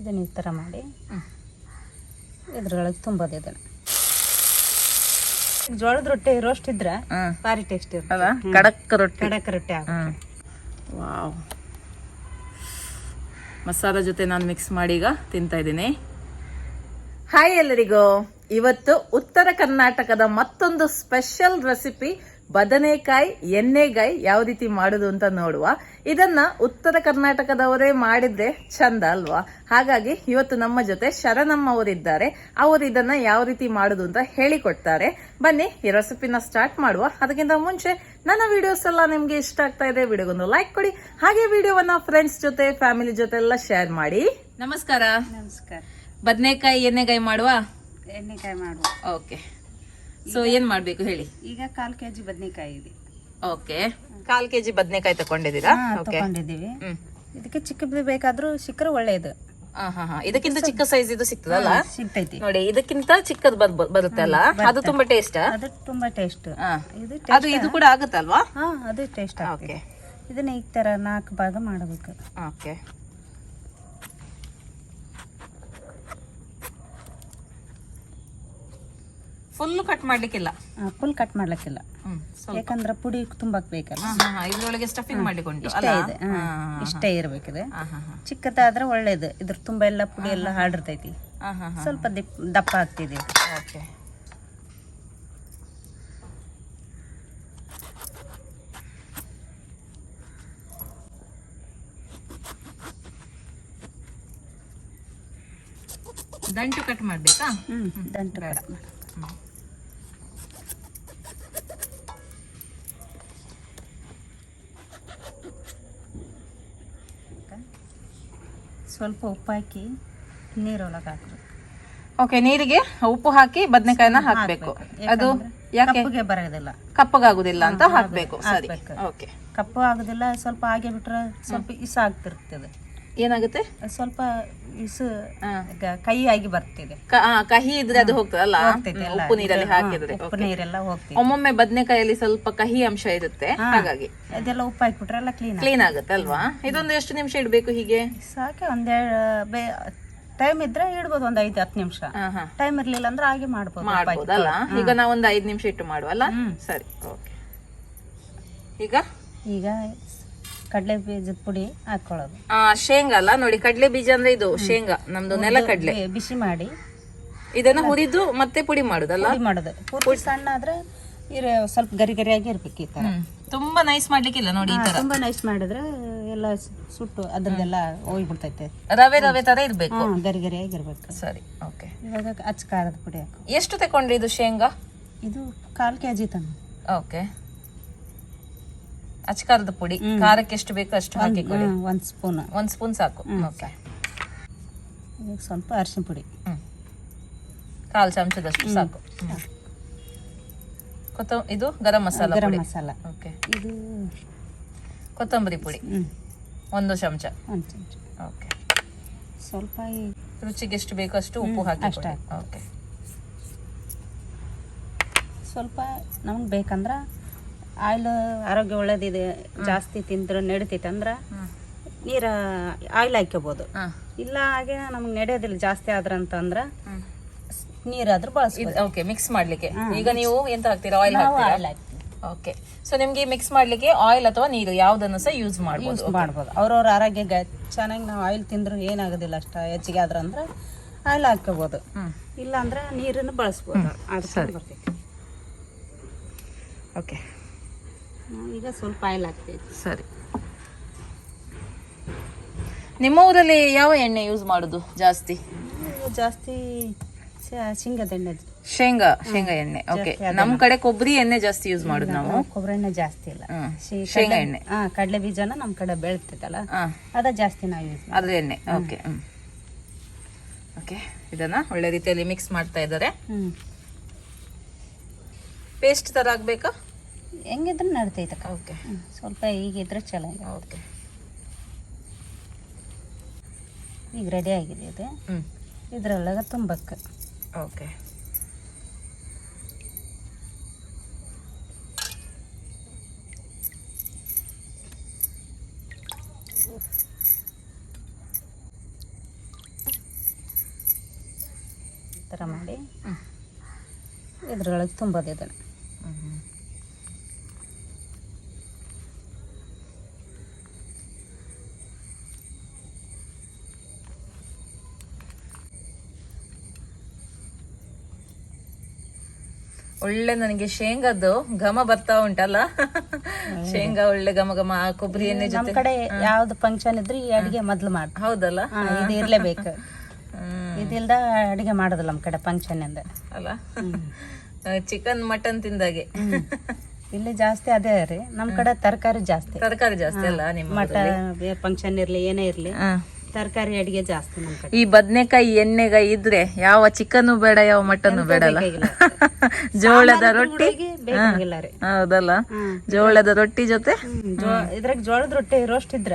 ಇದನ್ನು ಈ ಥರ ಮಾಡಿ ಇದ್ರೊಳಗೆ ತುಂಬೋದು. ಇದನ್ನು ಜೋಳದ ರೊಟ್ಟಿ ರೋಸ್ಟ್ ಇದ್ರೆ ಭಾರಿ ಟೇಸ್ಟ್ ಇರ್ತದೆ. ಕಡಕ್ ರೊಟ್ಟಿ ವಾವ್. ಮಸಾಲ ಜೊತೆ ನಾನು ಮಿಕ್ಸ್ ಮಾಡಿ ಈಗ ತಿಂತಾ ಇದ್ದೀನಿ. ಹಾಯ್ ಎಲ್ಲರಿಗೂ, ಇವತ್ತು ಉತ್ತರ ಕರ್ನಾಟಕದ ಮತ್ತೊಂದು ಸ್ಪೆಷಲ್ ರೆಸಿಪಿ ಬದನೆಕಾಯಿ ಎಣ್ಣೆಗಾಯಿ ಯಾವ ರೀತಿ ಮಾಡುದು ಅಂತ ನೋಡುವ. ಇದನ್ನ ಉತ್ತರ ಕರ್ನಾಟಕದವರೇ ಮಾಡಿದ್ರೆ ಚಂದ ಅಲ್ವಾ? ಹಾಗಾಗಿ ಇವತ್ತು ನಮ್ಮ ಜೊತೆ ಶರಣಮ್ಮ ಅವರಿದ್ದಾರೆ. ಅವರು ಇದನ್ನ ಯಾವ ರೀತಿ ಮಾಡುದು ಅಂತ ಹೇಳಿಕೊಡ್ತಾರೆ. ಬನ್ನಿ ಈ ರೆಸಿಪಿನ ಸ್ಟಾರ್ಟ್ ಮಾಡುವ. ಅದಕ್ಕಿಂತ ಮುಂಚೆ ನನ್ನ ವಿಡಿಯೋಸ್ ಎಲ್ಲ ನಿಮ್ಗೆ ಇಷ್ಟ ಆಗ್ತಾ ಇದೆ, ವಿಡಿಯೋಗೊಂದು ಲೈಕ್ ಕೊಡಿ. ಹಾಗೆ ವಿಡಿಯೋವನ್ನ ಫ್ರೆಂಡ್ಸ್ ಜೊತೆ ಫ್ಯಾಮಿಲಿ ಜೊತೆ ಎಲ್ಲ ಶೇರ್ ಮಾಡಿ. ನಮಸ್ಕಾರ. ನಮಸ್ಕಾರ. ಬದನೆಕಾಯಿ ಎಣ್ಣೆಗಾಯಿ ಮಾಡುವ. ಎಣ್ಣೆಕಾಯಿ ಮಾಡುವ. ಓಕೆ, ಸೊ ಏನ್ ಮಾಡ್ಬೇಕು ಹೇಳಿ. ಈಗ 1/4 kg ಬದನೆಕಾಯಿ ಇದೆ. ಓಕೆ, 1/4 kg ಬದನೆಕಾಯಿ ತಕೊಂಡಿದ್ದೀರಾ? ತಗೊಂಡಿದ್ದೀವಿ. ಇದಕ್ಕೆ ಚಿಕ್ಕದು ಬೇಕಾದ್ರೂ ಸಿಕ್ಕರೆ ಒಳ್ಳೇದು. ಇದಕ್ಕಿಂತ ಚಿಕ್ಕ ಸೈಜ್ ಇದು ಸಿಗ್ತದಲ್ಲ? ಸಿಗ್ತೈತಿ ನೋಡಿ, ಇದಕ್ಕಿಂತ ಚಿಕ್ಕದ್ ಬರುತ್ತೆ ಅಲ್ಲ, ಅದು ತುಂಬಾ ಟೇಸ್ಟ್. ಅದು ತುಂಬಾ ಟೇಸ್ಟ್. ಅದು ಇದು ಕೂಡ ಆಗುತ್ತಲ್ವಾ? ಅದು ಟೇಸ್ಟ್. ಓಕೆ, ಇದನ್ನ ಈ ತರ 4 ಭಾಗ ಮಾಡಬೇಕು. ಓಕೆ, ಫುಲ್ ಕಟ್ ಮಾಡ್ಲಿಕ್ಕಿಲ್ಲ. ಫುಲ್ ಕಟ್ ಮಾಡ್ಲಿಕ್ಕಿಲ್ಲ, ಯಾಕಂದ್ರೆ ಪುಡಿ ತುಂಬಾಕ್ ಬೇಕಲ್ಲ. ಇದ್ರೊಳಗೆ ಸ್ಟಫಿಂಗ್ ಮಾಡಿಕೊಂಡು ಇಷ್ಟೇ ಇರ್ಬೇಕಿದೆ. ಚಿಕ್ಕದಾದ್ರೆ ಒಳ್ಳೇದು. ಇದ್ರ ತುಂಬಾ ಎಲ್ಲ ಪುಡಿ ಎಲ್ಲ ಹಾಡಿರ್ತೈತಿ. ಸ್ವಲ್ಪ ದಪ್ಪ ಆಗ್ತಿದೆ. ಓಕೆ, ದಂಟು ಕಟ್ ಮಾಡ್ಬೇಕಾ? ದಂಟು ಕಟ್ ಮಾಡಿ. ಸ್ವಲ್ಪ ಉಪ್ಪು ಹಾಕಿ ನೀರೊಳಗೆ ಹಾಕ್ಬೇಕು. ಓಕೆ, ನೀರಿಗೆ ಉಪ್ಪು ಹಾಕಿ ಬದನೆಕಾಯಿನ ಹಾಕ್ಬೇಕು. ಅದು ಯಾಕೆ ಕಪ್ಪಗೆ ಬರೋದಿಲ್ಲ, ಕಪ್ಪಗಾಗುದಿಲ್ಲ ಅಂತ ಹಾಕ್ಬೇಕು. ಸರಿ, ಓಕೆ. ಕಪ್ಪು ಆಗುದಿಲ್ಲ, ಸ್ವಲ್ಪ ಹಾಗೆ ಬಿಟ್ರೆ ಸ್ವಲ್ಪ ಇಸ ಆಗ್ತಿರ್ತದೆ. ಏನಾಗುತ್ತೆ? ಸ್ವಲ್ಪ ಇಸು ಕೈ ಆಗಿ ಬರ್ತಿದೆ. ಕಹಿ ಇದ್ರೆ ಅದು ಹೋಗ್ತದಲ್ಲ, ಉಪ್ಪು ನೀರಲ್ಲಿ ಹಾಕಿದ್ರೆ. ಉಪ್ಪು ನೀರೆಲ್ಲ ಹೋಗ್ತಿದೆ. ಒಮ್ಮೊಮ್ಮೆ ಬದನೆಕಾಯಲ್ಲಿ ಸ್ವಲ್ಪ ಕಹಿ ಅಂಶ ಇರುತ್ತೆ, ಹಾಗಾಗಿ ಅದೆಲ್ಲ ಉಪ್ಪು ಹಾಕಿಬಿಟ್ರೆ ಎಲ್ಲ ಕ್ಲೀನ್ ಆಗುತ್ತೆ ಅಲ್ವಾ? ಇದೊಂದು ಎಷ್ಟು ನಿಮಿಷ ಇಡ್ಬೇಕು ಹೀಗೆ? ಸಾಕೆ, ಟೈಮ್ ಇದ್ರೆ ಇಡ್ಬೋದು, 5-10 ನಿಮಿಷ. ಟೈಮ್ ಇರ್ಲಿಲ್ಲ ಅಂದ್ರೆ ಹಾಗೆ ಮಾಡ್ಬೋದಲ್ಲ. ಈಗ ನಾವು ಒಂದು 5 ನಿಮಿಷ ಇಟ್ಟು ಮಾಡುವಲ್ಲ? ಸರಿ, ಓಕೆ. ಈಗ ಕಡಲೆ ಬೀಜದ ಪುಡಿ ಹಾಕೊಳ್ಳೋದು. ಶೇಂಗಾ ಅಲ್ಲ, ನೋಡಿ, ಕಡಲೆ ಬೀಜ ಅಂದ್ರೆ ಇದು ಶೇಂಗಾ, ನಮ್ದು ನೆಲಕಡಲೆ. ಬಿಸಿ ಮಾಡಿ ಇದನ್ನ ಹುರಿದು ಮತ್ತೆ ಪುಡಿ ಮಾಡುದಲ್ಲ? ಮಾಡೋದು. ಪೂರ್ತಿ ಸಣ್ಣ ಆದ್ರೆ ಸ್ವಲ್ಪ ಗರಿ ಗರಿಯಾಗಿ ಇರ್ಬೇಕು. ಈ ತರ ತುಂಬಾ ನೈಸ್ ಮಾಡ್ಲಿಕ್ಕಿಲ್ಲ ನೋಡಿ. ಈ ತರ ತುಂಬಾ ನೈಸ್ ಮಾಡಿದ್ರೆ ಎಲ್ಲ ಸುಟ್ಟು ಅದ್ರದ್ದೆಲ್ಲ ಹೋಗ್ಬಿಡ್ತೈತೆ. ರವೆ ರವೆ ತರ ಇರ್ಬೇಕು, ಗರಿ ಗರಿಯಾಗಿ ಇರ್ಬೇಕು. ಸರಿ, ಓಕೆ. ಇವಾಗ ಅಚ್ಚ ಖಾರದ ಪುಡಿ ಹಾಕು. ಎಷ್ಟು ತಕೊಂಡ್ರಿ ಇದು ಶೇಂಗಾ? ಇದು 1/4 kg ತಂದು. ಓಕೆ, ಅಚ್ಕಾರದ ಪುಡಿ ಖಾರಕ್ಕೆ ಎಷ್ಟು ಬೇಕು ಅಷ್ಟು ಹಾಕಿ ಕೊಡಿ. 1 ಸ್ಪೂನ್ ಸಾಕು. ಓಕೆ, ಸ್ವಲ್ಪ ಅರಿಶಿನ ಪುಡಿ 1/4 ಚಮಚದಷ್ಟು ಸಾಕು. ಇದು ಗರಂ ಮಸಾಲ. ಓಕೆ, ಇದು ಕೊತ್ತಂಬರಿ ಪುಡಿ 1 ಚಮಚ. ಓಕೆ, ಸ್ವಲ್ಪ ರುಚಿಗೆ ಎಷ್ಟು ಬೇಕು ಅಷ್ಟು ಉಪ್ಪು ಹಾಕಿ ಅಷ್ಟೇ. ಓಕೆ, ಸ್ವಲ್ಪ ನಮ್ಗೆ ಬೇಕಂದ್ರೆ ಆಯಿಲ್ ಆರೋಗ್ಯ ಒಳ್ಳೇದಿದೆ, ಜಾಸ್ತಿ ತಿಂದ್ರೆ ನಡಿತೈತೆ ಅಂದ್ರೆ ನೀರ ಆಯಿಲ್ ಹಾಕ್ಕೋಬೋದು. ಇಲ್ಲ ಹಾಗೆ ನಮ್ಗೆ ನಡೆಯೋದಿಲ್ಲ ಜಾಸ್ತಿ ಆದ್ರ ಅಂತಂದ್ರೆ ನೀರಾದ್ರೂ ಬಳಸ್ಬೋದು. ಓಕೆ, ಮಿಕ್ಸ್ ಮಾಡ್ಲಿಕ್ಕೆ ಈಗ ನೀವು ಎಂತ ಹಾಕ್ತೀರಾ? ಆಯಿಲ್ ಹಾಕ್ತೀರಾ? ಓಕೆ, ಸೊ ನಿಮ್ಗೆ ಮಿಕ್ಸ್ ಮಾಡ್ಲಿಕ್ಕೆ ಆಯಿಲ್ ಅಥವಾ ನೀರು ಯಾವ್ದನ್ನು ಸಹ ಯೂಸ್ ಮಾಡ್ಬೋದು. ಅವ್ರವ್ರ ಆರೋಗ್ಯ ಚೆನ್ನಾಗಿ ನಾವು ಆಯಿಲ್ ತಿಂದ್ರು ಏನಾಗೋದಿಲ್ಲ. ಅಷ್ಟ ಹೆಚ್ಚಿಗೆ ಆದ್ರ ಅಂದ್ರೆ ಆಯಿಲ್ ಹಾಕ್ಕೋಬೋದು, ಇಲ್ಲ ಅಂದ್ರೆ ನೀರನ್ನು ಬಳಸ್ಬೋದು. ಅದು ಸರಿ ಬರ್ತೈತಿ. ಓಕೆ, ಈಗ ಸ್ವಲ್ಪ ಆಯಿಲ್ ಹಾಕ್ತೈತಿ. ಸರಿ. ನಿಮ್ಮ ಊರಲ್ಲಿ ಯಾವ ಎಣ್ಣೆ ಯೂಸ್ ಮಾಡುದು ಜಾಸ್ತಿ? ಜಾಸ್ತಿ ಶೇಂಗಾದ ಎಣ್ಣೆ. ಶೇಂಗಾ ಎಣ್ಣೆ. ಓಕೆ, ನಮ್ ಕಡೆ ಕೊಬ್ಬರಿ ಎಣ್ಣೆ ಜಾಸ್ತಿ ಯೂಸ್ ಮಾಡುದು ನಾವು. ಕೊಬ್ಬರಿ ಎಣ್ಣೆ ಜಾಸ್ತಿ ಇಲ್ಲ, ಶೇಂಗಾ ಎಣ್ಣೆ. ಕಡಲೆ ಬೀಜನ ನಮ್ ಕಡೆ ಬೆಳೆತೈತಲ್ಲ, ಅದ ಜಾಸ್ತಿ ನಾವು ಯೂಸ್ ಅದ್ರ ಎಣ್ಣೆ. Okay, okay. ಇದನ್ನ ಒಳ್ಳೆ ರೀತಿಯಲ್ಲಿ ಮಿಕ್ಸ್ ಮಾಡ್ತಾ ಇದ್ದಾರೆ. ಪೇಸ್ಟ್ ತರ ಆಗ್ಬೇಕಾ? ಹೆಂಗಿದ್ರೆ ನಡ್ತೈತೆ. ಓಕೆ, ಸ್ವಲ್ಪ ಹೀಗಿದ್ರೆ ಚಲೋ. ಓಕೆ, ಈಗ ರೆಡಿ ಆಗಿದೆ ಇದು. ಇದ್ರೊಳಗೆ ತುಂಬಕ್ಕೆ. ಓಕೆ, ಥರ ಮಾಡಿ ಇದ್ರೊಳಗೆ ತುಂಬೋದು ಇದನ್ನು. ಒಳ್ಳೆ ನನಗೆ ಶೇಂಗಾದ್ದು ಘಮ ಬರ್ತಾ ಉಂಟಲ್ಲ. ಶೇಂಗಾ ಒಳ್ಳೆ ಘಮ ಘಮ, ಕೊಬ್ಬರಿ ಎಣ್ಣೆ ನಮ್ಮ ಜೊತೆ. ಕಡೆ ಯಾವ್ದು ಫಂಕ್ಷನ್ ಇದ್ರೆ ಈ ಅಡಿಗೆ ಮೊದ್ಲು ಮಾಡಿ. ಹೌದಲ್ಲ, ಇದು ಇರ್ಲೇಬೇಕು. ಇದಿಲ್ದ ಅಡಿಗೆ ಮಾಡೋದಿಲ್ಲ ನಮ್ಮ ಕಡೆ ಫಂಕ್ಷನ್ ಇಂದ ಅಲ್ಲ. ಚಿಕನ್ ಮಟನ್ ತಿಂದಾಗೆ. ಇಲ್ಲಿ ಜಾಸ್ತಿ ಅದೇ ರೀ, ನಮ್ಮ ಕಡೆ ತರಕಾರಿ ಜಾಸ್ತಿ ಅಲ್ಲ ನಿಮ್ಮ ಮಟ ಫಂಕ್ಷನ್ ಇರ್ಲಿ ಏನೇ ಇರ್ಲಿ ತರಕಾರಿ ಅಡಿಗೆ ಜಾಸ್ತಿ ನಮ್ಮ ಕಡೆ. ಈ ಬದನೆಕಾಯಿ ಎಣ್ಣೆಗಾಯಿ ಇದ್ರೆ ಯಾವ ಚಿಕನ್ನು ಬೇಡ, ಯಾವ ಮಟನ್ನು ಬೇಡಲ್ಲ. ಜೋಳದ ರೊಟ್ಟಿ ಬೇಕಾಗಿಲ್ಲ ರೀ. ಹೌದಲ್ಲ, ಜೋಳದ ರೊಟ್ಟಿ ಜೊತೆ ಇದ್ರಾಗ ಜೋಳದ ರೊಟ್ಟಿ ರೋಸ್ಟ್ ಇದ್ರ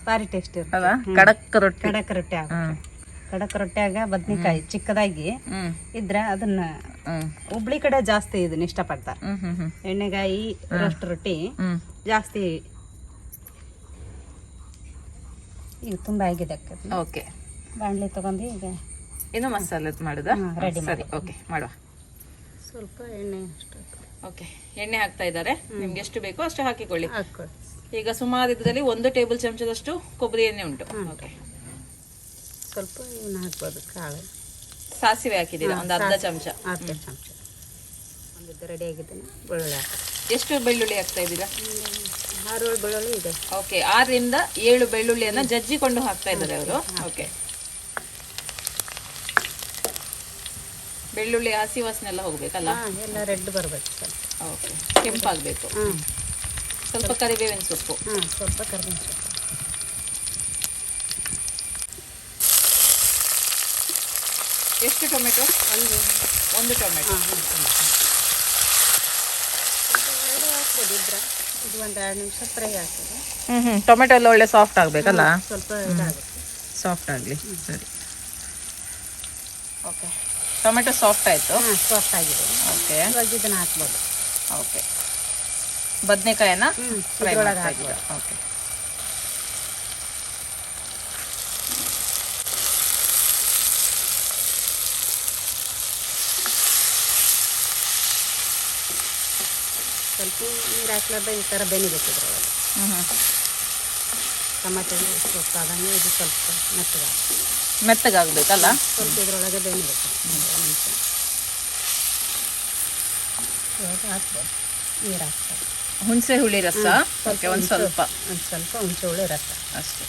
ಭಾರಿ ಟೇಸ್ಟ್ ಇರ್ತದೆ. ಕಡಕ್ ರೊಟ್ಟಿ, ಕಡಕ್ ರೊಟ್ಟಿ ಕಡಕ್ ರೊಟ್ಟಿಯಾಗ ಬದ್ನಿಕಾಯಿ ಚಿಕ್ಕದಾಗಿ ಇದ್ರ ಅದನ್ನ ಹುಬ್ಳಿ ಕಡೆ ಜಾಸ್ತಿ ಇದನ್ನ ಇಷ್ಟಪಡ್ತಾರೆ. ಎಣ್ಣೆಗಾಯಿ ರೋಸ್ಟ್ ರೊಟ್ಟಿ ಜಾಸ್ತಿ. ಈಗ ತುಂಬಾ ಆಗಿದೆ. ಓಕೆ, ಬಾಣಲಿ ತಗೊಂಡು ಈಗ ಇನ್ನು ಮಸಾಲೆ ಮಾಡುದಾ? ರೆಡಿ ಸರಿ, ಓಕೆ ಮಾಡುವ. ಸ್ವಲ್ಪ ಎಣ್ಣೆ ಅಷ್ಟು ಓಕೆ, ಎಣ್ಣೆ ಹಾಕ್ತಾ ಇದ್ದಾರೆ. ನಿಮ್ಗೆ ಎಷ್ಟು ಬೇಕೋ ಅಷ್ಟು ಹಾಕಿಕೊಳ್ಳಿ. ಹಾಕೊಳ್ಳಿ. ಈಗ ಸುಮಾರು ಇದ್ರಲ್ಲಿ 1 ಟೇಬಲ್ ಚಮಚದಷ್ಟು ಕೊಬ್ಬರಿ ಎಣ್ಣೆ ಉಂಟು. ಓಕೆ, ಸ್ವಲ್ಪ ಇವನ್ನ ಹಾಕ್ಬೋದು. ಕಾಳು ಸಾಸಿವೆ ಹಾಕಿದ್ದೀರಾ ಒಂದು ಅರ್ಧ ಚಮಚ. ಅರ್ಧ ಚಮಚ ಒಂದಿದ್ದು ರೆಡಿ ಆಗಿದ್ದೇನೆ. ಬೆಳ್ಳುಳ್ಳಿ ಹಾಕಿ. ಎಷ್ಟು ಬೆಳ್ಳುಳ್ಳಿ ಹಾಕ್ತಾ ಇದ್ದೀರಾ? 6 ಬೆಳ್ಳುಳ್ಳಿ ಇದೆ. ಓಕೆ, 6 ರಿಂದ 7 ಬೆಳ್ಳುಳ್ಳಿಯನ್ನ ಜಜ್ಜಿಕೊಂಡು ಹಾಕ್ತಾ ಇದ್ದಾರೆ ಅವರು. ಓಕೆ, ಬೆಳ್ಳುಳ್ಳಿ ಹಸಿ ವಾಸನೆ ಎಲ್ಲ ಹೋಗ್ಬೇಕಲ್ಲ? ಎಲ್ಲ ರೆಡ್ ಬರಬೇಕು. ಓಕೆ, ಕೆಂಪಾಗಬೇಕು. ಸ್ವಲ್ಪ ಕರಿಬೇವಿನ ಸೊಪ್ಪು. ಸ್ವಲ್ಪ ಕರಿಬೇವಿನ ಸೊಪ್ಪು. ಎಷ್ಟು ಟೊಮೆಟೊ? ಒಂದು ಟೊಮೆಟೊ. ಹಾಕ್ಬೋದು ಇದ್ರೆ. ಇದು ಒಂದು 2 ನಿಮಿಷ ಫ್ರೈ ಆಗ್ತದೆ. ಟೊಮೆಟೊ ಎಲ್ಲ ಒಳ್ಳೆ ಸಾಫ್ಟ್ ಆಗಬೇಕಲ್ಲ? ಸ್ವಲ್ಪ ಇದಾಗುತ್ತೆ. ಸಾಫ್ಟ್ ಆಗಲಿ. ಸರಿ, ಓಕೆ. ಟೊಮೆಟೊ ಸಾಫ್ಟ್ ಆಯಿತು. ಸಾಫ್ಟ್ ಆಗಿದೆ. ಓಕೆ, ಇವಾಗ ಇದನ್ನ ಹಾಕ್ಬೋದು. ಓಕೆ, ಬದನೆಕಾಯನ್ನ ಫ್ರೈ ಒಳಗೆ ಮಾಡ್ತಾ ಇದ್ದೀರಾ? ಓಕೆ, ಸ್ವಲ್ಪ ನೀರು ಹಾಕ್ಲಾರ್ದ ಈ ಥರ ಬೆನಿಬೇಕು ಇದ್ರೊಳಗೆ. ಟೊಮೆಟೊ ಸ್ವಲ್ಪ ಆದಂಗೆ ಇದು ಸ್ವಲ್ಪ ಮೆತ್ತಗಾಗಬೇಕಲ್ಲ? ಸ್ವಲ್ಪ ಇದ್ರೊಳಗೆ ಬೆನಿಬೇಕು. ನಿಮಿಷ ಇವಾಗ ಹಾಕ್ಬೋದು. ನೀರು ಹಾಕ್ಬೋದು. ಹುಣಸೆ ಹುಳಿ ರಸ. ಓಕೆ, ಒಂದು ಸ್ವಲ್ಪ ಹುಣಸೆ ಹುಳಿ ರಸ ಅಷ್ಟೇ.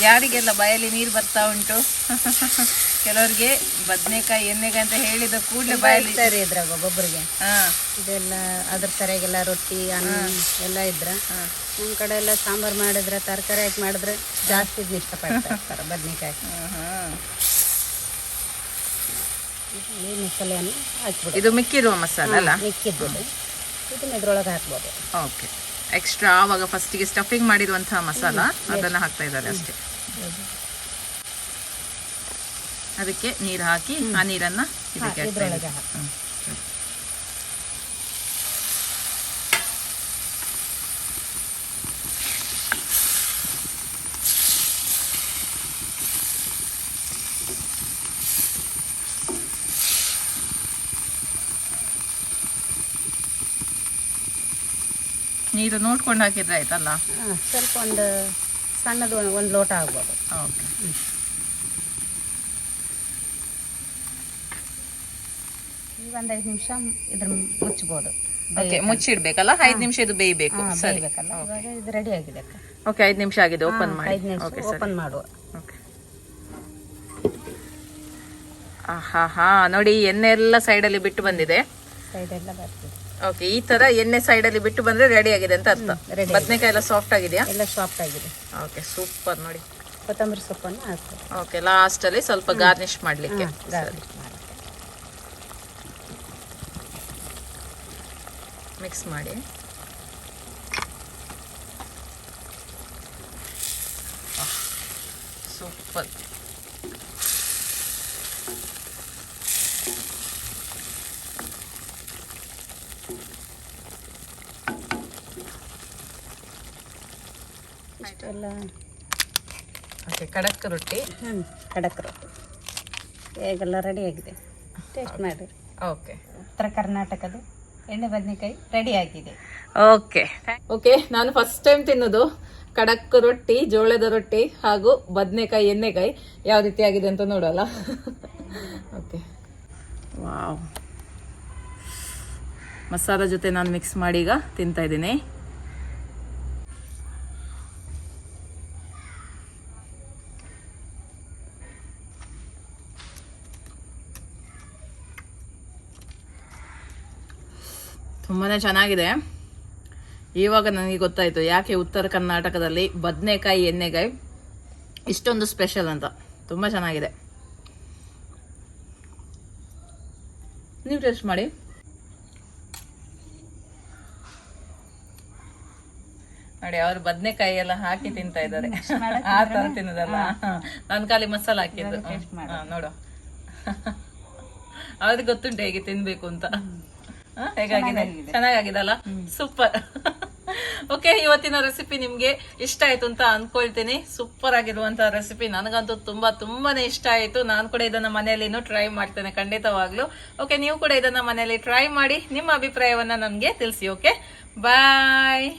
ಯಾರಿಗೆಲ್ಲ ಬಾಯಲ್ಲಿ ನೀರು ಬರ್ತಾ ಉಂಟು? ಕೆಲವರಿಗೆ ಬದನೆಕಾಯಿ ಎಣ್ಣೆಗಾಯಿ ಅಂತ ಹೇಳಿದ ಕೂಡಲೇ ಬಾಯಲ್ಲಿ ಸರಿ ಇದ್ರಾಗ ಒಬ್ಬೊಬ್ಬರಿಗೆ ಇದೆಲ್ಲ ಅದ್ರ ಸರಿಯಾಗೆಲ್ಲ ರೊಟ್ಟಿ ಅನ್ನ ಎಲ್ಲ ಇದ್ರೆ. ನಮ್ಮ ಕಡೆ ಎಲ್ಲ ಸಾಂಬಾರು ಮಾಡಿದ್ರೆ ತರಕಾರಿ ಹಾಕಿ ಮಾಡಿದ್ರೆ ಜಾಸ್ತಿ ಇದನ್ನ ಇಷ್ಟಪಡ್ತಾರೆ ಬದನೆಕಾಯಿ. ಈ ಮಸಾಲೆಯನ್ನು ಹಾಕ್ಬಿಡಿ. ಇದು ಮಿಕ್ಕಿರುವ ಮಸಾಲೆ ಅಲ್ಲ? ಮಿಕ್ಕಿದ್ದು ಇದನ್ನ ಇದ್ರೊಳಗೆ ಹಾಕ್ಬೋದು. ಓಕೆ, ಎಕ್ಸ್ಟ್ರಾ ಆವಾಗ ಫಸ್ಟಿಗೆ ಸ್ಟಫಿಂಗ್ ಮಾಡಿರುವಂತಹ ಮಸಾಲ ಅದನ್ನು ಹಾಕ್ತಾ ಇದ್ದಾರೆ ಅಷ್ಟೇ. ಅದಕ್ಕೆ ನೀರು ಹಾಕಿ ಆ ನೀರನ್ನ ಇದ್ರೊಳಗೆ ಹಾಕಿ. ನೀರು ನೋಡ್ಕೊಂಡು ಹಾಕಿದ್ರೆ ಆಯ್ತಲ್ಲ? ಸ್ವಲ್ಪ ಒಂದು ಸಣ್ಣದು ಒಂದು ಲೋಟ ಆಗ್ಬೋದು. ಓಕೆ, ಈಗ ಒಂದು 5 ನಿಮಿಷ ಇದ್ರ ಮುಚ್ಚಬಹುದು. ಓಕೆ, ಮುಚ್ಚಿಡ್ಬೇಕಲ್ಲ? 5 ನಿಮಿಷ ಇದು ಬೇಯಬೇಕು. ಸರಿ, ಇವಾಗ ಇದು ರೆಡಿ ಆಗಿದೆ. ಓಕೆ, 5 ನಿಮಿಷ ಆಗಿದೆ. ಓಪನ್ ಮಾಡಿ. 5 ನಿಮಿಷ ಓಪನ್ ಮಾಡುವ. ಓಕೆ, ಆಹಾ, ನೋಡಿ ಎಣ್ಣೆ ಎಲ್ಲ ಸೈಡಲ್ಲಿ ಬಿಟ್ಟು ಬಂದಿದೆ. ಸೈಡ್ ಎಲ್ಲ ಬರ್ತದೆ. ಓಕೆ, ಈ ತರ ಎಣ್ಣೆ ಸೈಡಲ್ಲಿ ಬಿಟ್ಟು ಬಂದ್ರೆ ರೆಡಿ ಆಗಿದೆ ಅಂತ ಅರ್ಥ. ಬದನೆಕಾಯಿ ಎಲ್ಲ ಸಾಫ್ಟ್ ಆಗಿದೆಯಾ? ಎಲ್ಲ ಸಾಫ್ಟ್ ಆಗಿದೆ. Okay, super. ನೋಡಿ, ಕೊತ್ತಂಬರಿ ಸೊಪ್ಪನ್ನು ಹಾಕ್ತೀವಿ. ಓಕೆ, ಲಾಸ್ಟ್ ಅಲ್ಲಿ ಸ್ವಲ್ಪ ಗಾರ್ನಿಶ್ ಮಾಡ್ಲಿಕ್ಕೆ. ಮಿಕ್ಸ್ ಮಾಡಿ. ಸೂಪರ್. ಎಲ್ಲ ಓಕೆ, ಖಡಕ್ ರೊಟ್ಟಿ. ಖಡಕ್ ರೊಟ್ಟಿ ಹೇಗೆಲ್ಲ ರೆಡಿಯಾಗಿದೆ, ಟೇಸ್ಟ್ ಮಾಡಿ. ಓಕೆ, ಉತ್ತರ ಕರ್ನಾಟಕದ ಎಣ್ಣೆ ಬದನೆಕಾಯಿ ರೆಡಿ ಆಗಿದೆ. Okay okay. ನಾನು ಫಸ್ಟ್ ಟೈಮ್ ತಿನ್ನೋದು ಖಡಕ್ ರೊಟ್ಟಿ, ಜೋಳದ ರೊಟ್ಟಿ ಹಾಗೂ ಬದನೆಕಾಯಿ ಎಣ್ಣೆಕಾಯಿ ಯಾವ ರೀತಿ ಆಗಿದೆ ಅಂತ ನೋಡೋಲ್ಲ. Okay, wow. ಮಸಾಲ ಜೊತೆ ನಾನು ಮಿಕ್ಸ್ ಮಾಡಿ ಈಗ ತಿಂತಾ ಇದ್ದೀನಿ. ತುಂಬಾನೇ ಚೆನ್ನಾಗಿದೆ. ಇವಾಗ ನನಗೆ ಗೊತ್ತಾಯ್ತು ಯಾಕೆ ಉತ್ತರ ಕರ್ನಾಟಕದಲ್ಲಿ ಬದನೆಕಾಯಿ ಎಣ್ಣೆಗಾಯಿ ಇಷ್ಟೊಂದು ಸ್ಪೆಷಲ್ ಅಂತ. ತುಂಬ ಚೆನ್ನಾಗಿದೆ, ನೀವು ಟೇಸ್ಟ್ ಮಾಡಿ. ನೋಡಿ, ಅವ್ರು ಬದನೆಕಾಯಿ ಎಲ್ಲ ಹಾಕಿ ತಿಂತಾ ಇದ್ದಾರೆ, ಆ ತರ ತಿನ್ನೋದಲ್ಲ. ನಾನು ಖಾಲಿ ಮಸಾಲ ಹಾಕಿದ್ದು. ನೋಡು, ಅವ್ರಿಗೆ ಗೊತ್ತುಂಟು ಹೇಗೆ ತಿನ್ಬೇಕು ಅಂತ. ಹೇಗಾಗಿದೆ? ಚೆನ್ನಾಗಾಗಿದಲ್ಲ? ಸೂಪರ್. ಓಕೆ, ಇವತ್ತಿನ ರೆಸಿಪಿ ನಿಮ್ಗೆ ಇಷ್ಟ ಆಯ್ತು ಅಂತ ಅನ್ಕೊಳ್ತೀನಿ. ಸೂಪರ್ ಆಗಿರುವಂತ ರೆಸಿಪಿ, ನನಗಂತೂ ತುಂಬಾನೇ ಇಷ್ಟ ಆಯ್ತು. ನಾನು ಕೂಡ ಇದನ್ನ ಮನೆಯಲ್ಲಿ ಟ್ರೈ ಮಾಡ್ತೇನೆ ಖಂಡಿತವಾಗ್ಲು. ಓಕೆ, ನೀವು ಕೂಡ ಇದನ್ನ ಮನೆಯಲ್ಲಿ ಟ್ರೈ ಮಾಡಿ ನಿಮ್ಮ ಅಭಿಪ್ರಾಯವನ್ನ ನನ್ಗೆ ತಿಳಿಸಿ. ಓಕೆ, ಬಾಯ್.